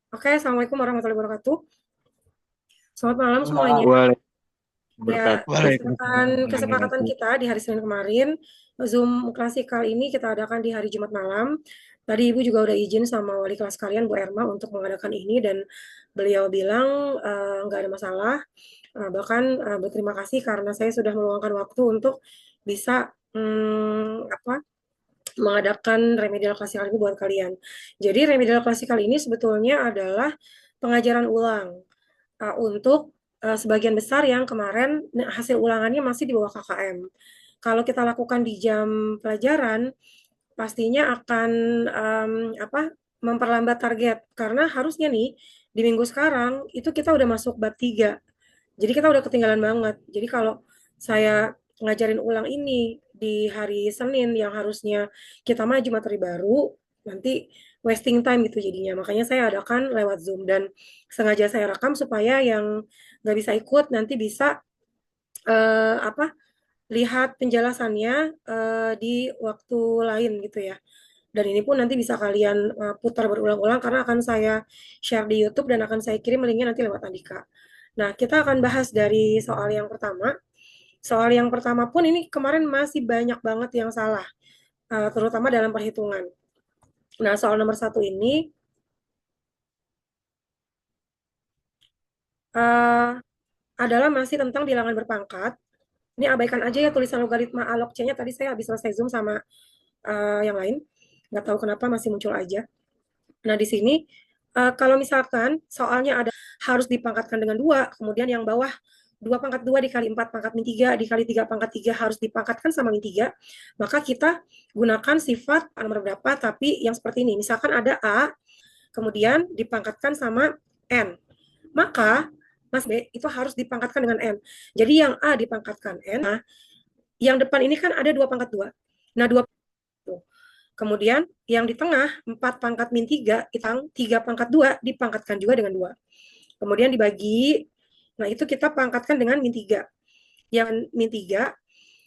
Oke, Assalamualaikum warahmatullahi wabarakatuh. Selamat malam semuanya. Waalaikumsalam. Ya, berdasarkan Waalaikumsalam kesepakatan warahmatullahi kita di hari Senin kemarin, Zoom klasikal ini kita adakan di hari Jumat malam. Tadi Ibu juga udah izin sama wali kelas kalian, Bu Erma, untuk mengadakan ini dan beliau bilang nggak ada masalah. Bahkan berterima kasih karena saya sudah meluangkan waktu untuk bisa mengadakan remedial klasikal ini buat kalian. Jadi remedial klasikal ini sebetulnya adalah pengajaran ulang untuk sebagian besar yang kemarin hasil ulangannya masih di bawah KKM. Kalau kita lakukan di jam pelajaran, pastinya akan memperlambat target karena harusnya nih di minggu sekarang itu kita udah masuk bab 3. Jadi kita udah ketinggalan banget. Jadi kalau saya ngajarin ulang ini di hari Senin yang harusnya kita maju materi baru, nanti wasting time gitu jadinya. Makanya saya adakan lewat Zoom dan sengaja saya rekam supaya yang nggak bisa ikut nanti bisa lihat penjelasannya di waktu lain gitu ya. Dan ini pun nanti bisa kalian putar berulang-ulang karena akan saya share di YouTube dan akan saya kirim linknya nanti lewat Andika. Nah, kita akan bahas dari soal yang pertama. Soal yang pertama pun ini kemarin masih banyak banget yang salah, terutama dalam perhitungan. Nah, soal nomor satu ini uh, adalah masih tentang bilangan berpangkat. Ini abaikan aja ya tulisan logaritma A log C-nya. Tadi saya habis selesai Zoom sama yang lain. Nggak tahu kenapa masih muncul aja. Nah, di sini kalau misalkan soalnya ada harus dipangkatkan dengan 2, kemudian yang bawah 2 pangkat 2 dikali 4 pangkat min 3 dikali 3 pangkat 3 harus dipangkatkan sama min 3, maka kita gunakan sifat nomor berapa tapi yang seperti ini. Misalkan ada A, kemudian dipangkatkan sama N. Maka Mas B itu harus dipangkatkan dengan N. Jadi yang A dipangkatkan N, nah yang depan ini kan ada 2 pangkat 2. Nah, 2 kemudian yang di tengah 4 pangkat min 3, itang 3 pangkat 2 dipangkatkan juga dengan 2. Kemudian dibagi, nah itu kita pangkatkan dengan min 3. Yang min 3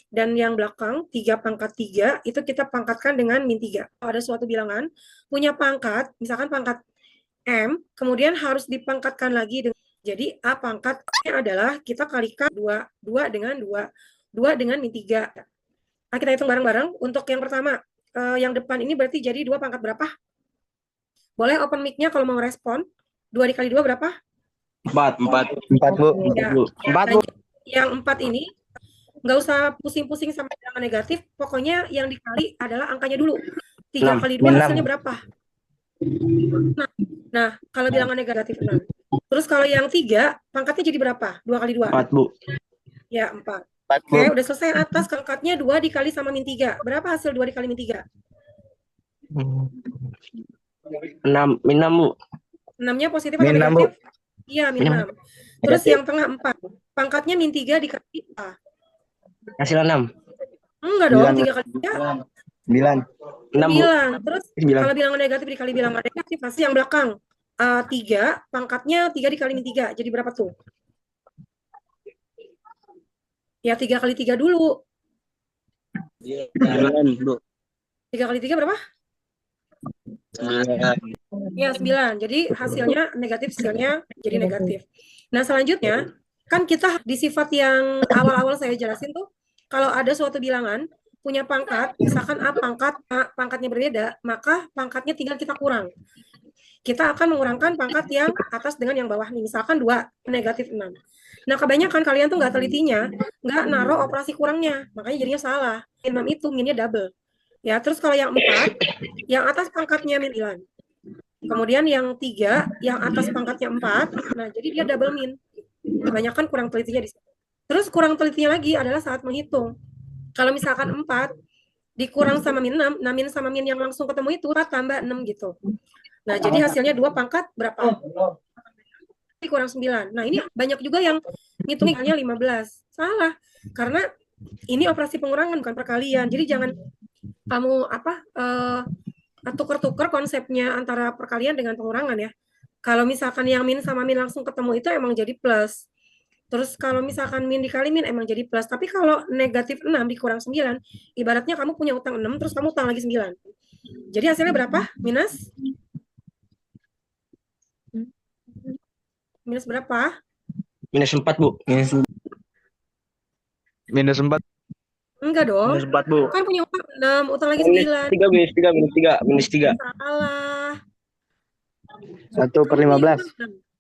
dan yang belakang 3 pangkat 3 itu kita pangkatkan dengan min 3. Kalau ada suatu bilangan punya pangkat, misalkan pangkat M, kemudian harus dipangkatkan lagi dengan, jadi A pangkatnya adalah kita kalikan 2, 2 dengan 2, 2 dengan min 3. Nah, kita hitung bareng-bareng. Untuk yang pertama, yang depan ini berarti jadi 2 pangkat berapa? Boleh open mic-nya kalau mau respon. 2 dikali 2 berapa? Empat, empat, empat bu. Ya. Empat Nah, bu. yang 4 ini nggak usah pusing-pusing sama bilangan negatif. Pokoknya yang dikali adalah angkanya dulu. 3 Enam, kali 2 min enam. hasilnya berapa? Nah, kalau bilangan negatif 6. Terus kalau yang 3, pangkatnya jadi berapa? 2 kali 2. Empat bu. Ya, 4. Empat Oke, bu. udah selesai yang atas. Pangkatnya 2 dikali sama min 3. Berapa hasil 2 dikali min 3? Enam, min enam bu. 6-nya positif atau Min enam bu. negatif? Iya, min Min enam. 6. Terus Negatif. yang tengah 4. Pangkatnya min 3 dikali A. Hasil enam. Enggak dong, Sembilan. 3 kali 3, Sembilan. Enam bu. 9. Terus Sembilan. kalau bilangan negatif dikali bilangan negatif, pasti yang belakang. 3, pangkatnya 3 dikali min 3. Jadi berapa tuh? Ya, 3 kali 3 dulu. Sembilan bu. 3 kali 3 berapa? Sembilan. Ya, 9. Jadi hasilnya negatif, hasilnya jadi negatif. Nah, selanjutnya, kan kita di sifat yang awal-awal saya jelasin tuh, kalau ada suatu bilangan punya pangkat, misalkan pangkatnya berbeda, maka pangkatnya tinggal kita kurang. Kita akan mengurangkan pangkat yang atas dengan yang bawah nih. Misalkan 2, negatif 6. Nah, kebanyakan kalian tuh nggak telitinya, nggak naruh operasi kurangnya. Makanya jadinya salah. 6 itu minnya double. Ya, terus kalau yang 4, yang atas pangkatnya min 9. Kemudian yang 3, yang atas pangkatnya 4. Nah, jadi dia double min. Kebanyakan kurang telitinya di situ. Terus kurang telitinya lagi adalah saat menghitung. Kalau misalkan 4 dikurang sama min 6, nah min sama min yang langsung ketemu itu 4 tambah 6 gitu. Nah, jadi hasilnya 2 pangkat berapa? Kurang 9. Nah, ini banyak juga yang ngitungnya 15. Salah. Karena ini operasi pengurangan bukan perkalian. Jadi jangan kamu tuker-tuker konsepnya antara perkalian dengan pengurangan ya. Kalau misalkan yang min sama min langsung ketemu itu emang jadi plus. Terus kalau misalkan min dikali min emang jadi plus. Tapi kalau negatif 6 dikurang 9, ibaratnya kamu punya utang 6, terus kamu utang lagi 9. Jadi hasilnya berapa? Minus Minus berapa? Minus 4, Bu. Minus 4. Enggak dong. Minus 4, Bu. Kan punya utang 6, utang lagi Minus 9. 3, minus 3, minus 3, minus 3. Salah. 1/15.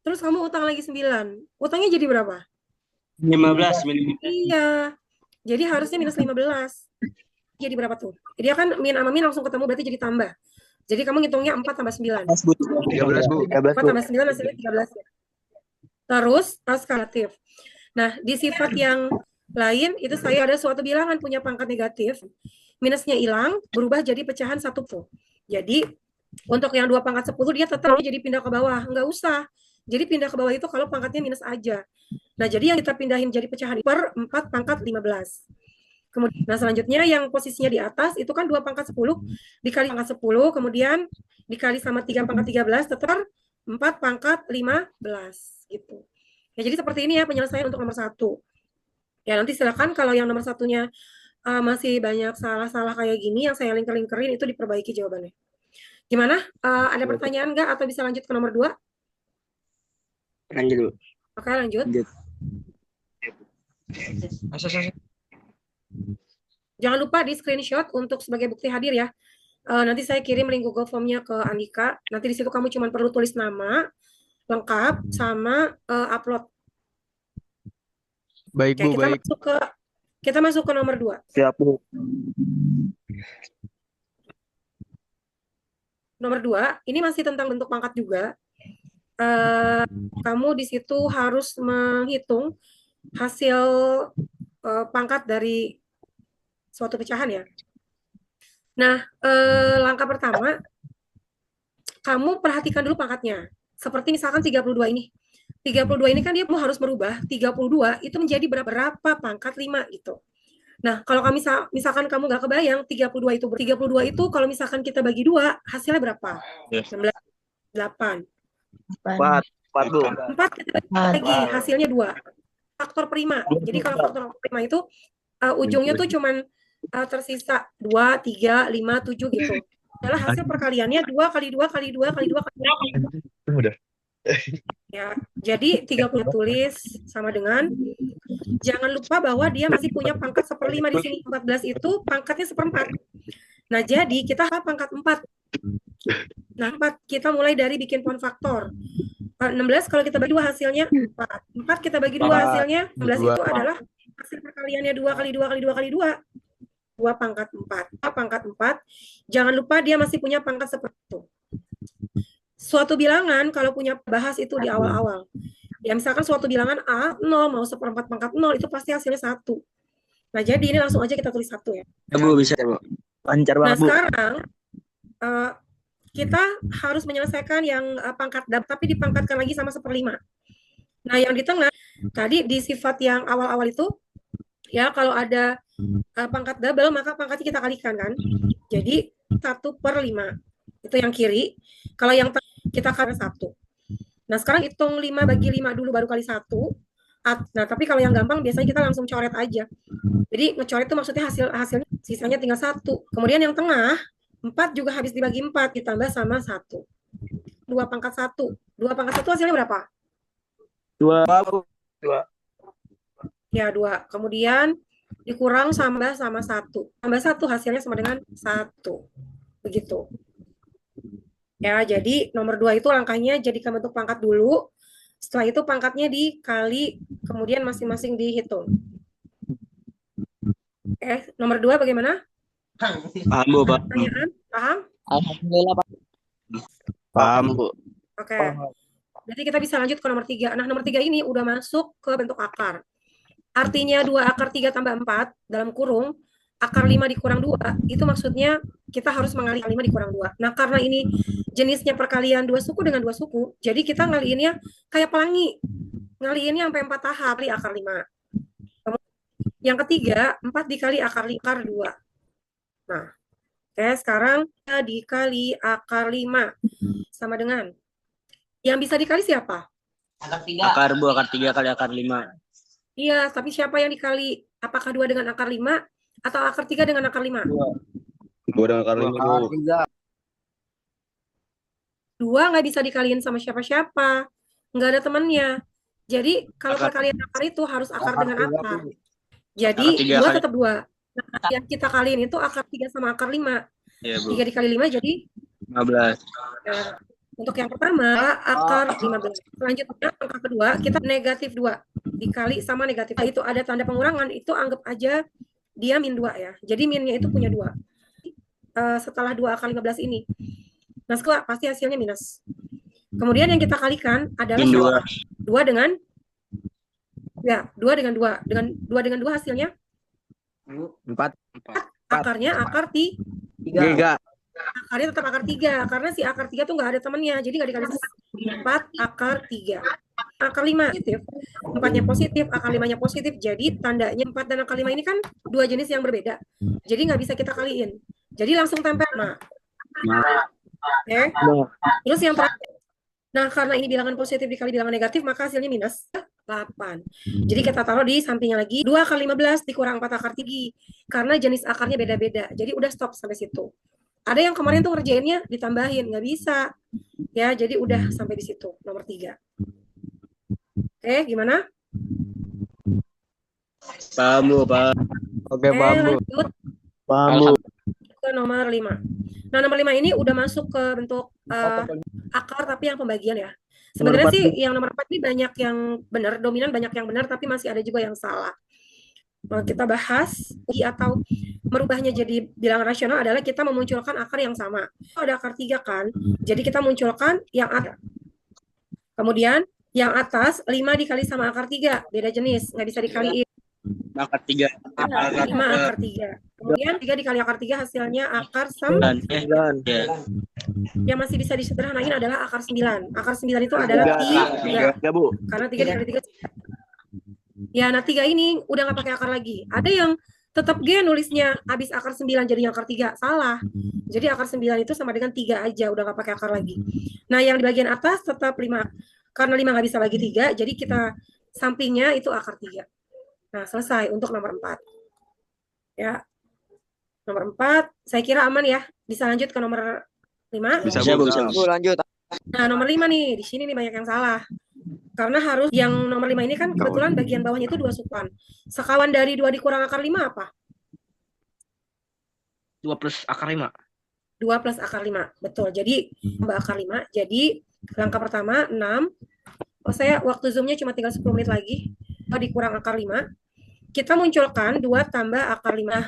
Terus kamu utang lagi 9. Utangnya jadi berapa? 15, minus. Iya. Jadi harusnya minus 15. Jadi berapa tuh? Dia kan min sama min langsung ketemu, berarti jadi tambah. Jadi kamu ngitungnya 4 tambah 9. 13, Bu. 4 tambah 9 hasilnya 13. Terus eskalatif. Nah, di sifat yang lain itu saya ada suatu bilangan punya pangkat negatif. Minusnya hilang, berubah jadi pecahan 1 tuh. Jadi untuk yang 2 pangkat 10 dia tetap jadi pindah ke bawah. Enggak usah. Jadi pindah ke bawah itu kalau pangkatnya minus aja. Nah, jadi yang kita pindahin jadi pecahan per 4 pangkat 15. Kemudian, nah selanjutnya yang posisinya di atas itu kan 2 pangkat 10 dikali pangkat 10, kemudian dikali sama 3 pangkat 13, tetap 4 pangkat 15 gitu. Ya, jadi seperti ini ya penyelesaian untuk nomor 1. Ya, nanti silakan kalau yang nomor satunya masih banyak salah-salah kayak gini yang saya lingker-lingkerin itu diperbaiki jawabannya. Gimana? Ada pertanyaan nggak atau bisa lanjut ke nomor 2? Lanjut, Bu. Oke, lanjut. Jangan lupa di screenshot untuk sebagai bukti hadir ya. Nanti saya kirim link Google Form-nya ke Andika. Nanti di situ kamu cuma perlu tulis nama lengkap sama upload. Baik, Oke, Bu, baik. kita masuk ke nomor 2. Siap, Bu. Nomor 2, ini masih tentang bentuk pangkat juga. Kamu di situ harus menghitung hasil pangkat dari suatu pecahan ya. Nah, langkah pertama, kamu perhatikan dulu pangkatnya. Seperti misalkan 32 ini. 32 ini kan dia harus merubah 32 itu menjadi berapa pangkat 5 gitu. Nah, kalau kami misalkan kamu nggak kebayang 32 itu kalau misalkan kita bagi 2, hasilnya berapa? 16, 8. 4, 4, Bu. 4 kita bagi hasilnya 2. Faktor prima. Jadi kalau faktor prima itu ujungnya tuh cuman tersisa 2, 3, 5, 7 gitu. Adalah hasil perkaliannya 2 kali 2 kali 2 kali 2 kali 2. Ya, jadi 30 tulis sama dengan, jangan lupa bahwa dia masih punya pangkat 1/5 di sini. 14 itu pangkatnya 1/4. Nah, jadi kita pangkat 4. Nah, 4 kita mulai dari bikin poin faktor. 16 kalau kita bagi 2 hasilnya 4. 4 kita bagi 2 hasilnya 16 itu adalah hasil perkaliannya 2 kali 2 kali 2 kali 2. 2 pangkat 4. Pangkat 4. Jangan lupa dia masih punya pangkat seperti itu. Suatu bilangan kalau punya bahas itu di awal-awal. Ya misalkan suatu bilangan A 0 mau 1/4 pangkat 0 itu pasti hasilnya 1. Nah, jadi ini langsung aja kita tulis 1 ya. Ya, Bu, bisa, Bu. Lancar banget, Bu. Nah, sekarang kita harus menyelesaikan yang pangkat dap, tapi dipangkatkan lagi sama 1/5. Nah, yang di tengah tadi di sifat yang awal-awal itu ya kalau ada pangkat double maka pangkatnya kita kalikan kan. Jadi 1/5. Itu yang kiri. Kalau yang kita kali 1. Nah, sekarang hitung 5 bagi 5 dulu baru kali 1. Nah, tapi kalau yang gampang biasanya kita langsung coret aja. Jadi ngecoret itu maksudnya hasilnya sisanya tinggal 1. Kemudian yang tengah 4 juga habis dibagi 4 ditambah sama 1. 2 pangkat 1. 2 pangkat 1 hasilnya berapa? 2. Ya, 2. Kemudian dikurang sama 1. Tambah 1 hasilnya sama dengan 1. Begitu. Ya, jadi nomor 2 itu langkahnya jadikan bentuk pangkat dulu. Setelah itu pangkatnya dikali, kemudian masing-masing dihitung. Nomor 2 bagaimana? Paham, Bu, Pak. Pertanyaan? Paham? Alhamdulillah, Pak. Paham, Bu. Oke. Berarti kita bisa lanjut ke nomor 3. Nah, nomor 3 ini udah masuk ke bentuk akar. Artinya 2 akar 3 tambah 4 dalam kurung akar 5 dikurang 2, itu maksudnya kita harus mengalih 5 dikurang 2. Nah, karena ini jenisnya perkalian 2 suku dengan 2 suku, jadi kita ngaliinnya kayak pelangi. Ngaliinnya sampai 4 tahap di akar 5. Yang ketiga, 4 dikali akar 2. Nah, oke, sekarang dikali akar 5 sama dengan yang bisa dikali siapa? Akar 3. Akar, Bu, akar 3 kali akar 5. Iya, tapi siapa yang dikali? Apakah 2 dengan akar 5 atau akar 3 dengan akar 5? 2 dengan akar 5, Bu. 2 nggak bisa dikaliin sama siapa-siapa. nggak ada temannya. Jadi kalau Akar perkalian akar itu harus akar dengan akar. akar Jadi 2 kali. tetap 2. Nah, yang kita kaliin itu akar 3 sama akar 5. Iya, Bu. 3 dikali 5 jadi 15. ya, untuk yang pertama akar 15. Selanjutnya angka kedua kita negatif 2 dikali sama negatif. Itu ada tanda pengurangan, itu anggap aja dia min 2 ya. Jadi minnya itu punya 2. Setelah 2 akar 15 ini. Nah, pasti hasilnya minus. Kemudian yang kita kalikan adalah Min 2 dengan 2 dengan 2 hasilnya 4. akarnya akar 3. 3. Akarnya tetap akar 3 karena si akar 3 tuh nggak ada temannya, jadi nggak dikali 4 akar 3. Akar 5 positif, 4-nya positif, akar 5-nya positif, jadi tandanya 4 dan akar 5 ini kan dua jenis yang berbeda, jadi nggak bisa kita kaliin, jadi langsung tempel. Oke. Terus yang terakhir, nah karena ini bilangan positif dikali bilangan negatif maka hasilnya minus 8. Jadi kita taruh di sampingnya lagi 2 kali 15 dikurang 4 akar 3 karena jenis akarnya beda-beda, jadi udah stop sampai situ. Ada yang kemarin tuh ngerjainnya ditambahin, nggak bisa. Ya, jadi udah sampai di situ, nomor 3. Oke, gimana? Paham, Bu, Pak. Oke, paham, Bu. Lanjut Paham, Bu. ke nomor 5. Nah, nomor 5 ini udah masuk ke bentuk akar tapi yang pembagian ya. Sebenarnya sih yang nomor 4 ini banyak yang benar, dominan banyak yang benar, tapi masih ada juga yang salah. Nah, kita bahas atau merubahnya jadi bilangan rasional adalah kita memunculkan akar yang sama. Ada akar 3 kan, jadi kita munculkan yang akar. Kemudian yang atas 5 dikali sama akar 3, beda jenis, nggak bisa dikaliin. Akar 3. 5 akar 3. Kemudian 3 dikali akar 3 hasilnya akar 9. Yang masih bisa disederhanain adalah akar 9. Akar 9 itu adalah 3. Bu. Karena 3 dikali 3. Ya, nah 3 ini udah nggak pakai akar lagi. Ada yang tetap G nulisnya habis akar 9 jadi akar 3. Salah. Jadi akar 9 itu sama dengan 3 aja, udah nggak pakai akar lagi. Nah, yang di bagian atas tetap 5. Karena 5 nggak bisa bagi 3, jadi kita sampingnya itu akar 3. Nah, selesai untuk nomor 4. Ya. Nomor 4, saya kira aman ya. Bisa lanjut ke nomor 5? Bisa, Bu. Bu, lanjut. Nah, nomor 5 nih, di sini nih banyak yang salah. Karena harus yang nomor 5 ini kan kebetulan bagian bawahnya itu 2 sukuan. Sekawan dari 2 dikurang akar 5 apa? 2 plus akar 5. 2 plus akar 5. Betul. Jadi tambah akar 5. Jadi langkah pertama 6. Oh, saya waktu zoomnya cuma tinggal 10 menit lagi. 2 dikurang akar 5. Kita munculkan 2 tambah akar 5.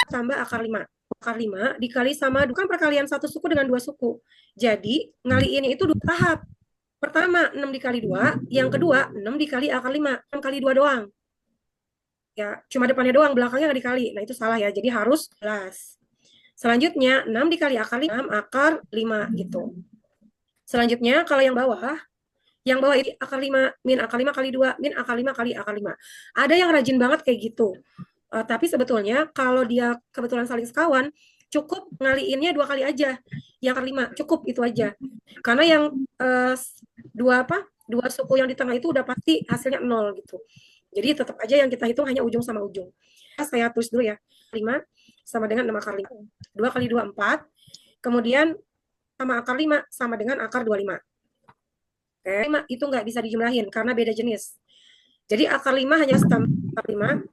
Tambah akar 5. Akar 5 dikali sama, bukan perkalian satu suku dengan 2 suku. Jadi ngaliinnya itu 2 tahap. Pertama 6 dikali 2, yang kedua 6 dikali akar 5. 6 kali 2 doang. Ya, cuma depannya doang, belakangnya nggak dikali. Nah, itu salah ya. Jadi harus 11. Selanjutnya 6 dikali akar 5, 6 akar 5 gitu. Selanjutnya kalau yang bawah itu akar 5 min akar 5 kali 2 min akar 5 kali akar 5. Ada yang rajin banget kayak gitu. Tapi sebetulnya kalau dia kebetulan saling sekawan, cukup ngaliinnya 2 kali aja. Yang akar 5 cukup itu aja. Karena yang dua suku yang di tengah itu udah pasti hasilnya 0 gitu. Jadi tetap aja yang kita hitung hanya ujung sama ujung. Saya tulis dulu ya. 5 sama dengan 6 akar 5. 2 kali 2, 4. Kemudian sama akar 5 sama dengan akar 25. Oke, 5 itu nggak bisa dijumlahin karena beda jenis. Jadi akar 5 hanya akar 5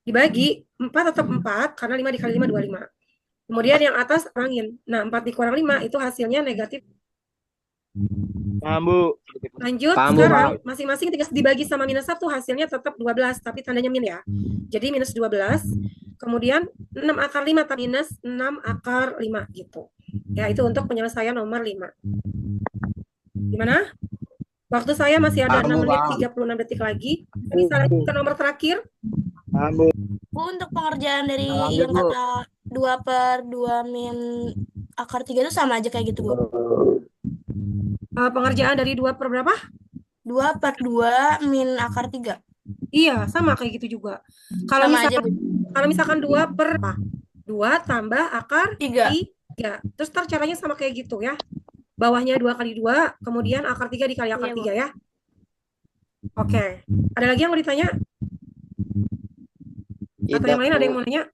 dibagi 4 tetap 4 karena 5 dikali 5 25. Kemudian yang atas kurangin. Nah, 4 dikurang 5 itu hasilnya negatif. Paham, Bu. Lanjut, sekarang masing-masing dibagi sama minus 1 hasilnya tetap 12 tapi tandanya min ya. Jadi minus 12. Kemudian 6 akar 5 minus 6 akar 5 gitu. Ya, itu untuk penyelesaian nomor 5. Gimana? Waktu saya masih ada 6 menit 36 detik lagi. Bisa lanjut ke nomor terakhir. Paham, Bu. Bu, untuk pengerjaan dari yang kata 2 per 2 min akar 3 itu sama aja kayak gitu, Bu? Pengerjaan dari 2 per berapa? 2 per 2 min akar 3. Iya, sama kayak gitu juga. Kalau misalkan 2 per apa? 2 tambah akar 3. Terus ntar caranya sama kayak gitu ya. Bawahnya 2 kali 2, kemudian akar 3 dikali akar 3 ya. Oke. Ada lagi yang mau ditanya? Atau yang lain ada yang mau nanya?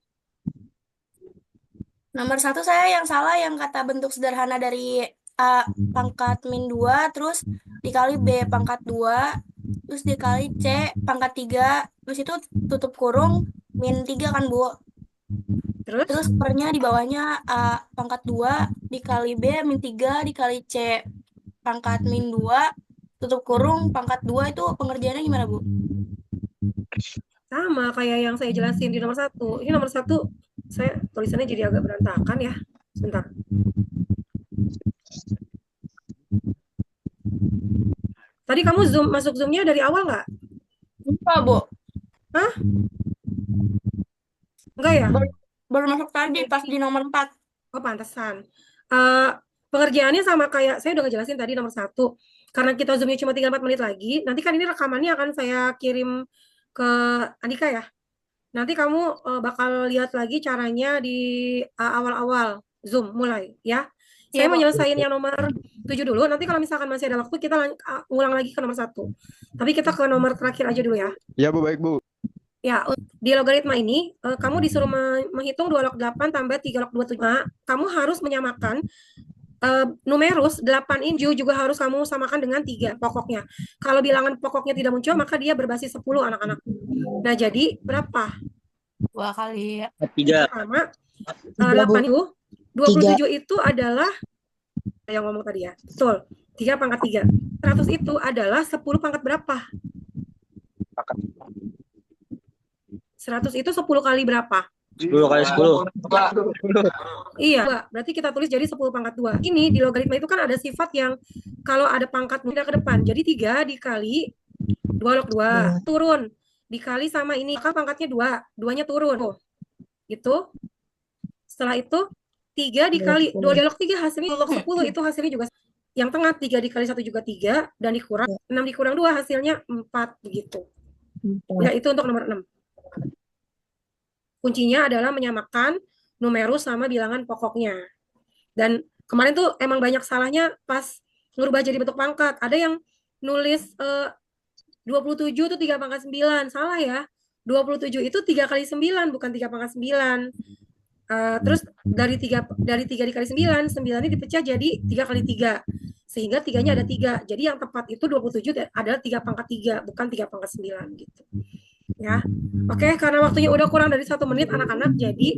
Nomor 1 saya yang salah yang kata bentuk sederhana dari A pangkat min 2, terus dikali B pangkat 2, terus dikali C pangkat 3, terus itu tutup kurung min 3 kan, Bu. Terus Terus pernya di bawahnya A pangkat 2 dikali B min 3 dikali C pangkat min 2, tutup kurung pangkat 2, itu pengerjaannya gimana, Bu? sama kayak yang saya jelasin di nomor 1. Ini nomor 1 saya tulisannya jadi agak berantakan ya. Sebentar. Tadi kamu masuk Zoom-nya dari awal nggak? Lupa, Bu. Hah? Enggak ya? Baru masuk tadi pas di nomor 4. Oh, pantesan. Eh, pengerjaannya sama kayak saya udah ngejelasin tadi nomor 1. Karena kita Zoom-nya cuma 3-4 menit lagi, nanti kan ini rekamannya akan saya kirim ke Andika ya. Nanti kamu bakal lihat lagi caranya di awal-awal Zoom mulai ya. Saya Iya, mau Bu. nyelesain yang nomor 7 dulu. Nanti kalau misalkan masih ada waktu, kita ulang lagi ke nomor 1. Tapi kita ke nomor terakhir aja dulu ya. Ya Bu, baik Bu. Ya, di logaritma ini, kamu disuruh menghitung 2 log 8 tambah 3 log 27. Kamu harus menyamakan numerus 8 ini juga harus kamu samakan dengan 3 pokoknya. Kalau bilangan pokoknya tidak muncul, maka dia berbasis 10 anak-anak. Nah, jadi berapa? 2 kali 3. Pertama, 3, Bu. 8 itu, 27 itu adalah, yang ngomong tadi ya, betul, 3 pangkat 3. 100 itu adalah 10 pangkat berapa? 100 itu 10 kali berapa? 10 kali 10. Iya, berarti kita tulis jadi 10 pangkat 2. Ini di logaritma itu kan ada sifat yang kalau ada pangkat pindah ke depan. Jadi 3 dikali 2 log 2, turun. Dikali sama ini, kan pangkatnya 2, 2-nya turun. Gitu. Setelah itu 3 dikali 2 log 3 hasilnya log 10, itu hasilnya juga yang tengah 3 dikali 1 juga 3, dan dikurang 6 dikurang 2 hasilnya 4 begitu. Ya, itu untuk nomor 6. Kuncinya adalah menyamakan numerus sama bilangan pokoknya. Dan kemarin tuh emang banyak salahnya pas ngerubah jadi bentuk pangkat. Ada yang nulis 27 itu 3 pangkat 9. Salah ya. 27 itu 3 kali 9, bukan 3 pangkat 9. Terus dari 3 dikali 9, 9 ini dipecah jadi 3 kali 3. Sehingga 3-nya ada 3. Jadi yang tepat itu 27 adalah 3 pangkat 3, bukan 3 pangkat 9 gitu. Ya. Oke, karena waktunya udah kurang dari 1 menit anak-anak, jadi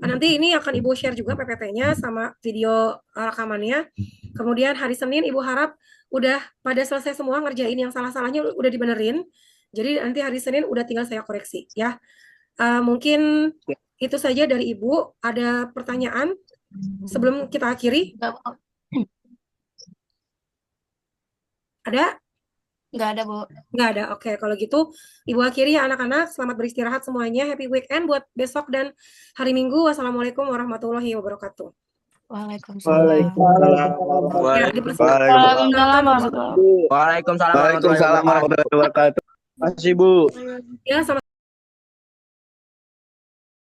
nanti ini akan Ibu share juga PPT-nya sama video rekamannya. Kemudian hari Senin Ibu harap udah pada selesai semua ngerjain yang salah-salahnya udah dibenerin. Jadi nanti hari Senin udah tinggal saya koreksi ya. Mungkin itu saja dari Ibu. Ada pertanyaan sebelum kita akhiri? Ada? Nggak ada, Bu. Nggak ada. Oke, kalau gitu Ibu akhiri ya anak-anak. Selamat beristirahat semuanya. Happy weekend buat besok dan hari Minggu. Wassalamualaikum warahmatullahi wabarakatuh. Waalaikumsalam. Ya, dipersilakan. Waalaikumsalam warahmatullahi wabarakatuh. Waalaikumsalam Waalaikumsalam warahmatullahi wabarakatuh. Masih Bu. Ya, sama